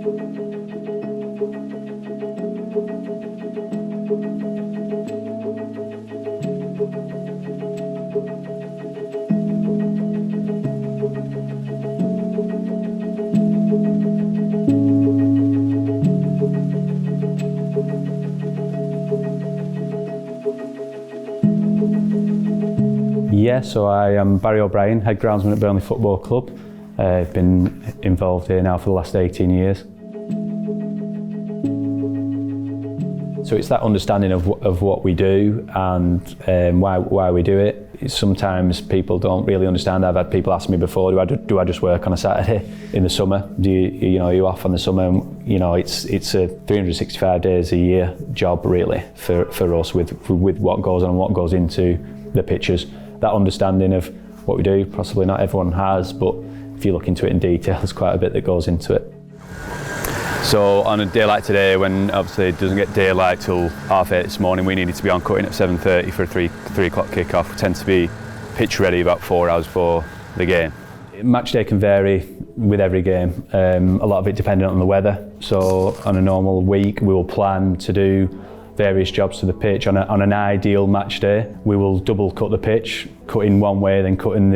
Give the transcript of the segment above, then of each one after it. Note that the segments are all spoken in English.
Yeah, so I am Barry O'Brien, head groundsman at Burnley Football Club. I've been involved here now for the last 18 years. So it's that understanding of what we do and why we do it. Sometimes people don't really understand. I've had people ask me before, do I just work on a Saturday in the summer? Are you off on the summer? It's a 365 days a year job really for us with what goes on and what goes into the pitches. That understanding of what we do, possibly not everyone has, but if you look into it in detail, there's quite a bit that goes into it. So on a day like today, when obviously it doesn't get daylight till 8:30 this morning, we needed to be on cutting at 7:30 for a 3 o'clock kick-off. We tend to be pitch ready about 4 hours before the game. Match day can vary with every game, a lot of it dependent on the weather. So on a normal week, we will plan to do various jobs to the pitch. On an ideal match day, we will double cut the pitch, cutting one way, then cutting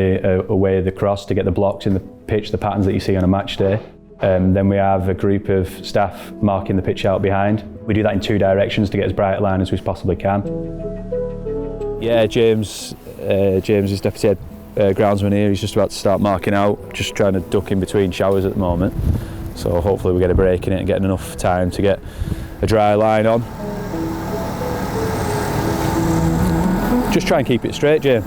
away the cross to get the blocks in the pitch, the patterns that you see on a match day. Then we have a group of staff marking the pitch out behind. We do that in 2 directions to get as bright a line as we possibly can. Yeah, James is deputy head groundsman here. He's just about to start marking out, just trying to duck in between showers at the moment. So hopefully we get a break in it and get enough time to get a dry line on. Just try and keep it straight, James.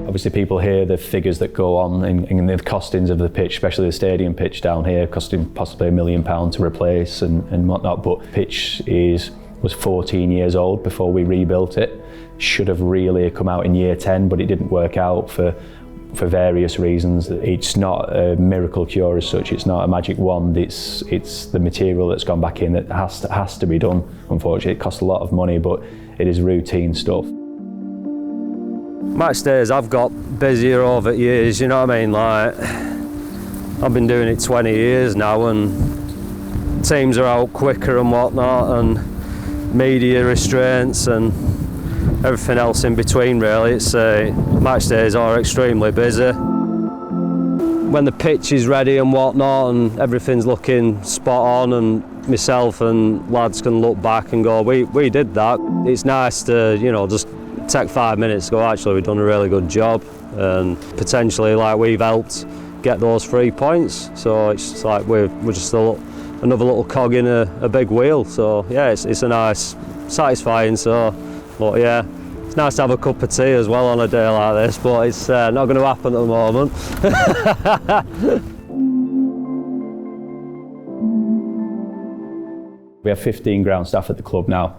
Obviously people hear the figures that go on in the costings of the pitch, especially the stadium pitch down here, costing possibly £1 million to replace and whatnot, but pitch was 14 years old before we rebuilt it. Should have really come out in year 10, but it didn't work out for various reasons. It's not a miracle cure as such, it's not a magic wand, it's the material that's gone back in that has to be done. Unfortunately, it costs a lot of money, but it is routine stuff. Match days I've got busier over years, you know what I mean? Like, I've been doing it 20 years now and teams are out quicker and whatnot and media restraints and everything else in between really. It's match days are extremely busy. When the pitch is ready and whatnot and everything's looking spot on and myself and lads can look back and go, we did that. It's nice to, just take 5 minutes to go, actually we've done a really good job and potentially like we've helped get those 3 points. So it's like we're just another little cog in a big wheel. So yeah, it's a nice, satisfying. So, but yeah, it's nice to have a cup of tea as well on a day like this, but it's not going to happen at the moment. We have 15 ground staff at the club now,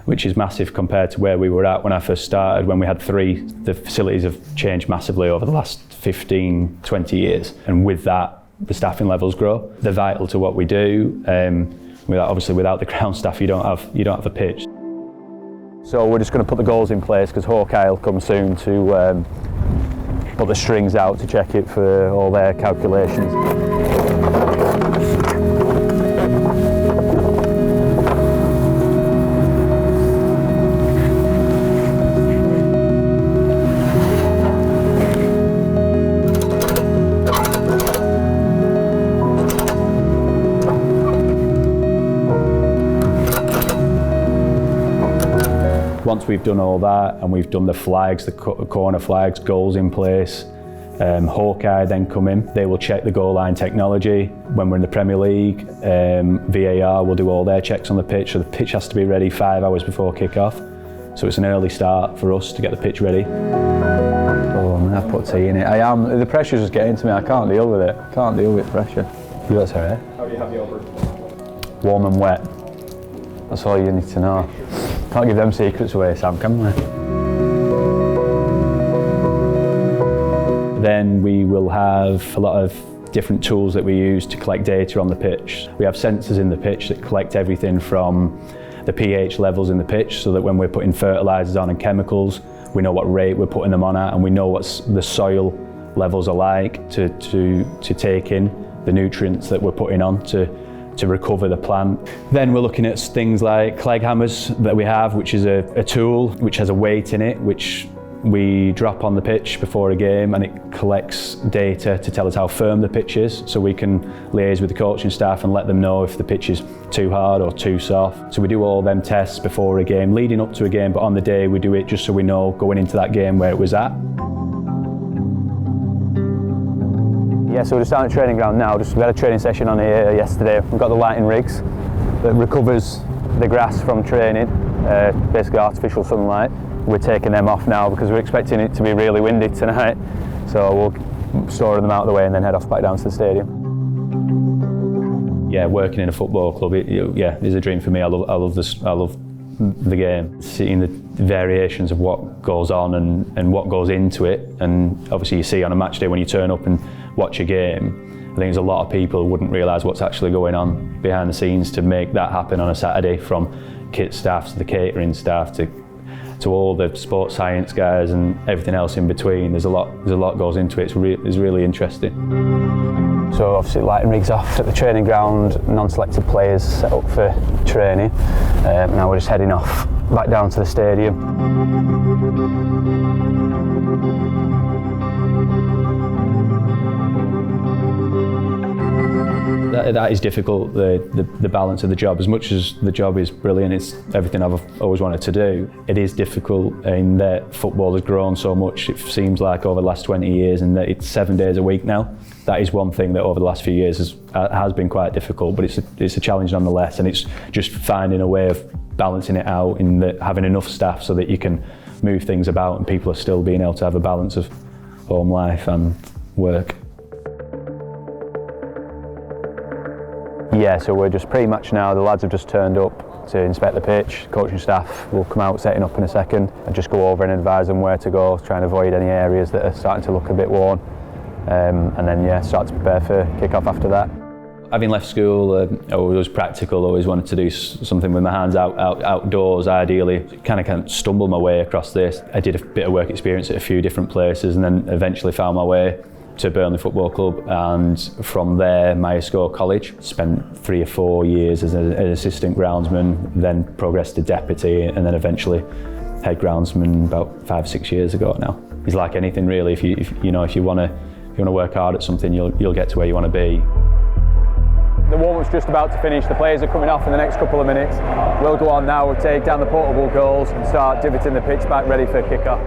which is massive compared to where we were at when I first started, when we had 3. The facilities have changed massively over the last 15, 20 years. And with that, the staffing levels grow. They're vital to what we do. Obviously, without the ground staff, you don't have a pitch. So we're just going to put the goals in place because Hawkeye will come soon to put the strings out to check it for all their calculations. Once we've done all that and we've done the flags, the corner flags, goals in place, Hawkeye then come in. They will check the goal line technology. When we're in the Premier League, VAR will do all their checks on the pitch, so the pitch has to be ready 5 hours before kick-off. So it's an early start for us to get the pitch ready. Oh, I've put tea in it. The pressure's just getting to me, I can't deal with it. I can't deal with pressure. That's all right. How do you have yogurt? Warm and wet. That's all you need to know. Can't give them secrets away, Sam, can we? Then we will have a lot of different tools that we use to collect data on the pitch. We have sensors in the pitch that collect everything from the pH levels in the pitch, so that when we're putting fertilisers on and chemicals, we know what rate we're putting them on at, and we know what the soil levels are like to take in the nutrients that we're putting on to recover the plant. Then we're looking at things like cleg hammers that we have, which is a tool which has a weight in it, which we drop on the pitch before a game, and it collects data to tell us how firm the pitch is, so we can liaise with the coaching staff and let them know if the pitch is too hard or too soft. So we do all them tests before a game, leading up to a game, but on the day we do it just so we know going into that game where it was at. Yeah, so we're just down at the training ground now. We had a training session on here yesterday. We've got the lighting rigs that recovers the grass from training, basically artificial sunlight. We're taking them off now because we're expecting it to be really windy tonight. So we'll store them out of the way and then head off back down to the stadium. Yeah, working in a football club, is a dream for me. I love the game. Seeing the variations of what goes on and what goes into it, and obviously you see on a match day when you turn up and watch a game, I think there's a lot of people who wouldn't realise what's actually going on behind the scenes to make that happen on a Saturday, from kit staff to the catering staff to all the sports science guys and everything else in between. There's a lot goes into it. It's really interesting. So obviously lighting rigs off at the training ground, non-selected players set up for training. Now we're just heading off back down to the stadium. That is difficult, the balance of the job. As much as the job is brilliant, it's everything I've always wanted to do, it is difficult in that football has grown so much, it seems like, over the last 20 years, and that it's 7 days a week now. That is one thing that over the last few years has been quite difficult, but it's a challenge nonetheless, and it's just finding a way of balancing it out in that having enough staff so that you can move things about and people are still being able to have a balance of home life and work. Yeah, so we're just pre-match now. The lads have just turned up to inspect the pitch. Coaching staff will come out setting up in a second and just go over and advise them where to go, try and avoid any areas that are starting to look a bit worn. And then start to prepare for kick-off after that. Having left school, I was practical, always wanted to do something with my hands outdoors, ideally. Kind of stumbled my way across this. I did a bit of work experience at a few different places and then eventually found my way to Burnley Football Club, and from there Myesco College. Spent 3 or 4 years as an assistant groundsman, then progressed to deputy, and then eventually head groundsman about 5 or 6 years ago now. It's like anything really. If you want to work hard at something, you'll get to where you want to be. The warm-up's just about to finish. The players are coming off in the next couple of minutes. We'll go on now. We'll take down the portable goals and start divoting the pitch back, ready for kick-off.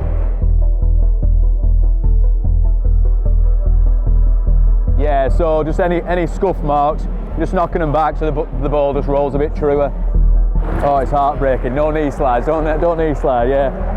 Yeah, so just any scuff marks, just knocking them back so the ball just rolls a bit truer. Oh, it's heartbreaking. No knee slides, don't knee slide, yeah.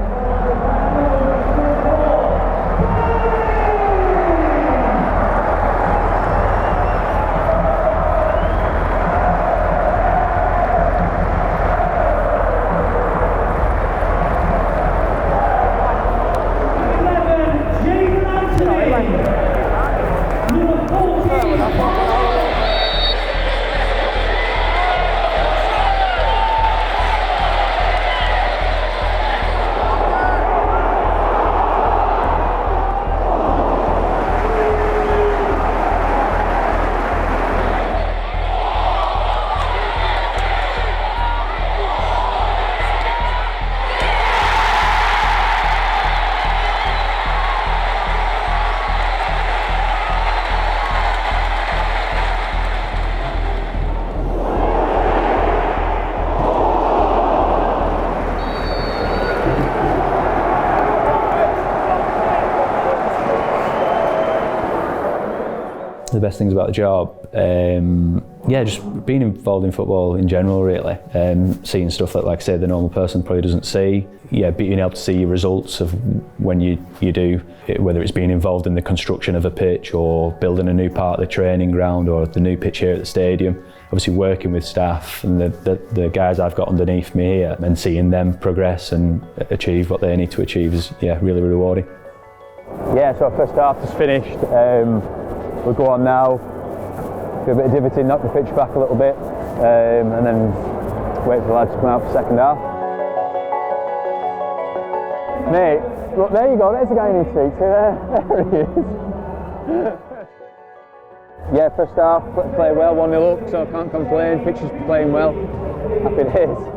The best things about the job, just being involved in football in general really, seeing stuff that, like I say, the normal person probably doesn't see. Yeah, being able to see your results of when you do, whether it's being involved in the construction of a pitch or building a new part of the training ground or the new pitch here at the stadium. Obviously working with staff and the guys I've got underneath me here and seeing them progress and achieve what they need to achieve is really rewarding. Yeah, so our first half is finished. We'll go on now, do a bit of divoting, knock the pitch back a little bit, and then wait for the lads to come out for the second half. Mate, look, there you go, there's the guy you need to speak to, there he is. Yeah, first half, played well, 1-0 up, so I can't complain. Pitch is playing well. Happy days.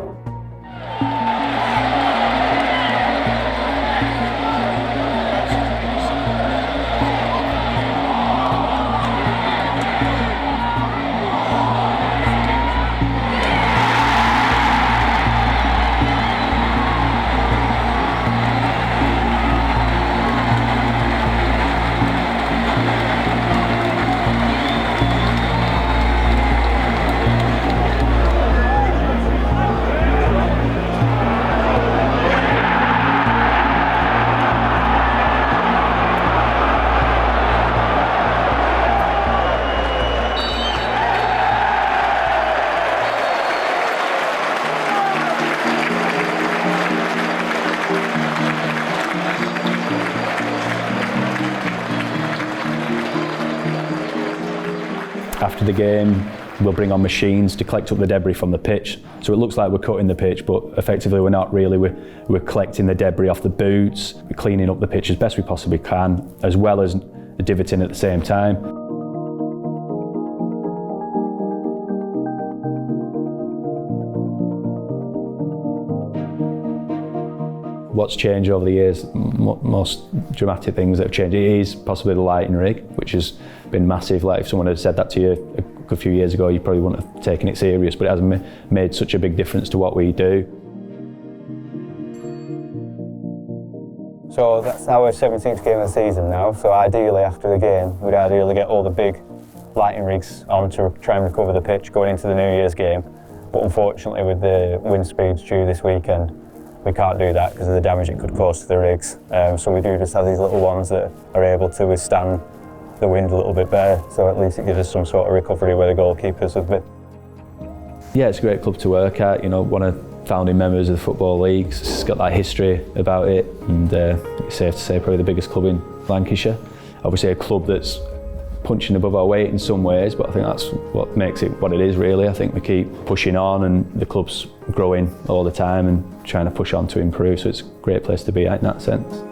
After the game, we'll bring on machines to collect up the debris from the pitch. So it looks like we're cutting the pitch, but effectively we're not really. We're collecting the debris off the boots, we're cleaning up the pitch as best we possibly can, as well as divoting at the same time. What's changed over the years, most dramatic things that have changed, it is possibly the lighting rig, which has been massive. Like if someone had said that to you a good few years ago, you probably wouldn't have taken it serious, but it has made such a big difference to what we do. So that's our 17th game of the season now, so ideally after the game, we'd ideally get all the big lighting rigs on to try and recover the pitch going into the New Year's game. But unfortunately with the wind speeds due this weekend, we can't do that because of the damage it could cause to the rigs. So we do just have these little ones that are able to withstand the wind a little bit better, so at least it gives us some sort of recovery where the goalkeepers have been. Yeah, it's a great club to work at, you know, one of the founding members of the Football League. It's got that history about it, and it's safe to say probably the biggest club in Lancashire. Obviously a club that's punching above our weight in some ways, but I think that's what makes it what it is really. I think we keep pushing on and the club's growing all the time and trying to push on to improve, so it's a great place to be at in that sense.